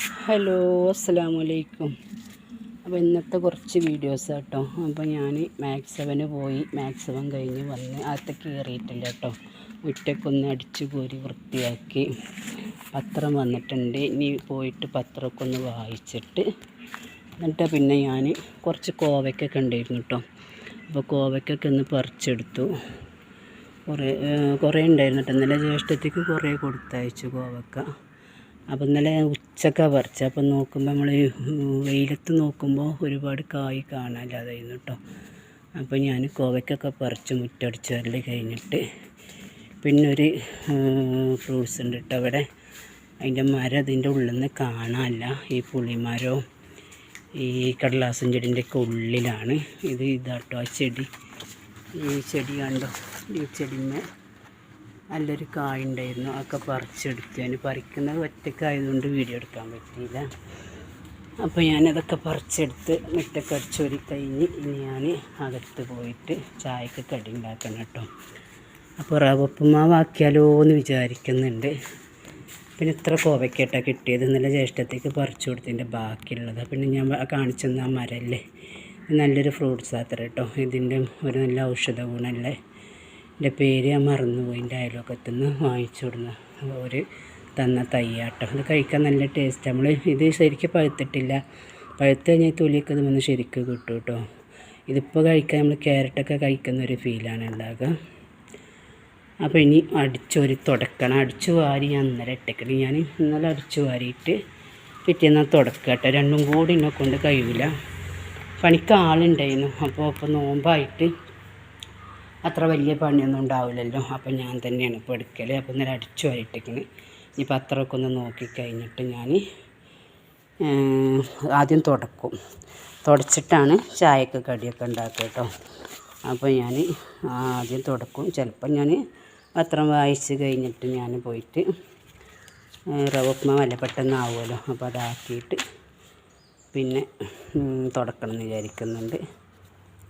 Hello അസ്സലാമു അലൈക്കും. അപ്പോൾ ഇന്നത്തെ കുറച്ച് വീഡിയോസ് കേട്ടോ. അപ്പോൾ ഞാൻ മാക്സ് 7 പോയി, മാക്സ് 7 കഴിഞ്ഞ് വന്ന് അകത്തേക്ക് കയറിയിട്ടില്ല കേട്ടോ. മുറ്റക്കൊന്ന് അടിച്ചു കോരി വൃത്തിയാക്കി. പത്രം വന്നിട്ടുണ്ട്, ഇനി പോയിട്ട് പത്രമൊക്കെ ഒന്ന് വായിച്ചിട്ട് എന്നിട്ട് പിന്നെ ഞാൻ കുറച്ച് കോവയ്ക്കൊക്കെ ഉണ്ടായിരുന്നു കേട്ടോ. അപ്പോൾ കോവയ്ക്കൊക്കെ ഒന്ന് പറിച്ചെടുത്തു. കുറേ ഉണ്ടായിരുന്നു കേട്ടോ. ഇന്നലെ ജ്യേഷ്ഠത്തേക്ക് കുറേ കൊടുത്തയച്ചു കോവക്ക. അപ്പോൾ ഇന്നലെ ഉച്ചക്കാണ് പറിച്ചത്. അപ്പോൾ നോക്കുമ്പോൾ നമ്മൾ വെയിലത്ത് നോക്കുമ്പോൾ ഒരുപാട് കായ് കാണാനില്ലാതായിരുന്നു കേട്ടോ. അപ്പോൾ ഞാൻ കോവയ്ക്കൊക്കെ പറിച്ച് മുറ്റടിച്ച് വരൽ കഴിഞ്ഞിട്ട് പിന്നെ ഒരു ഫ്രൂട്ട്സ് ഉണ്ട് കേട്ടോ അവിടെ. അതിൻ്റെ മരം അതിൻ്റെ ഉള്ളിൽ നിന്ന് കാണാനില്ല. ഈ പുളിമരവും ഈ കടലാസും ചെടീൻ്റെയൊക്കെ ഉള്ളിലാണ്. ഇതാട്ടോ ആ ചെടി. ഈ ചെടി കണ്ടോ, ഈ ചെടിമേ നല്ലൊരു കായ ഉണ്ടായിരുന്നു. അതൊക്കെ പറിച്ചെടുത്തു. ഞാൻ പറിക്കുന്നത് ഒറ്റക്കായതുകൊണ്ട് വീഡിയോ എടുക്കാൻ പറ്റിയില്ല. അപ്പോൾ ഞാനതൊക്കെ പറിച്ചെടുത്ത് മുറ്റൊക്കെ അടിച്ചൊരു കഴിഞ്ഞ് ഇനി ഞാൻ അകത്ത് പോയിട്ട് ചായക്ക് കടി ഉണ്ടാക്കണം കേട്ടോ. അപ്പോൾ റവപ്പുമാവാക്കിയാലോ എന്ന് വിചാരിക്കുന്നുണ്ട്. പിന്നെ ഇത്ര കോവയ്ക്കേട്ടാണ് കിട്ടിയത്. ഇന്നലെ ജ്യേഷ്ഠത്തേക്ക് പറിച്ചു കൊടുത്തതിൻ്റെ ബാക്കിയുള്ളത്. പിന്നെ ഞാൻ കാണിച്ചെന്ന ആ മരല്ലേ, നല്ലൊരു ഫ്രൂട്ട്സ് അത്ര കേട്ടോ. ഇതിൻ്റെ ഒരു നല്ല ഔഷധ ഗുണമല്ലേ. എൻ്റെ പേര് ഞാൻ മറന്നുപോയി. എൻ്റെ അയൽവക്കത്തു നിന്ന് വാങ്ങിച്ചു കൊടുന്ന ഒരു തന്ന തയ്യാട്ടോ. ഇത് കഴിക്കാൻ നല്ല ടേസ്റ്റ്. നമ്മൾ ഇത് ശരിക്കും പഴുത്തിട്ടില്ല. പഴുത്ത് കഴിഞ്ഞാൽ തൊലിയൊക്കെ ഇത് വന്ന് ശരിക്കും കിട്ടും കേട്ടോ. ഇതിപ്പോൾ കഴിക്കാൻ നമ്മൾ ക്യാരറ്റൊക്കെ കഴിക്കുന്ന ഒരു ഫീലാണ് ഉണ്ടാകുക. അപ്പോൾ ഇനി അടിച്ചൊരു തുടക്കണം. അടിച്ചു വാരി ഞാൻ ഇന്നലെ ഇട്ടേക്കണം. ഞാൻ ഇന്നലെ അടിച്ചു വാരിയിട്ട് പിറ്റേന്ന് തുടക്കുക കേട്ടോ. രണ്ടും കൂടി എന്നെ കൊണ്ട് കഴിയില്ല. പണിക്ക് ആളുണ്ടായിരുന്നു. അപ്പോൾ നോമ്പായിട്ട് അത്ര വലിയ പണിയൊന്നും ഉണ്ടാവില്ലല്ലോ. അപ്പോൾ ഞാൻ തന്നെയാണ് ഇപ്പോൾ എടുക്കൽ. അപ്പോൾ ഇന്നലെ അടിച്ചു വാരിയിട്ടേക്കണ്. ഇനി പത്രമൊക്കെ ഒന്ന് നോക്കിക്കഴിഞ്ഞിട്ട് ഞാൻ ആദ്യം തുടച്ചിട്ടാണ് ചായക്ക് കടിയൊക്കെ ഉണ്ടാക്കുക കേട്ടോ. അപ്പോൾ ഞാൻ ആദ്യം തുടക്കും. ചിലപ്പോൾ ഞാൻ പത്രം വായിച്ച് കഴിഞ്ഞിട്ട് ഞാൻ പോയിട്ട് റവ ഉപ്പുമാവല്ല പെട്ടെന്നാവുമല്ലോ. അപ്പോൾ അതാക്കിയിട്ട് പിന്നെ തുടക്കണം എന്ന് വിചാരിക്കുന്നുണ്ട്.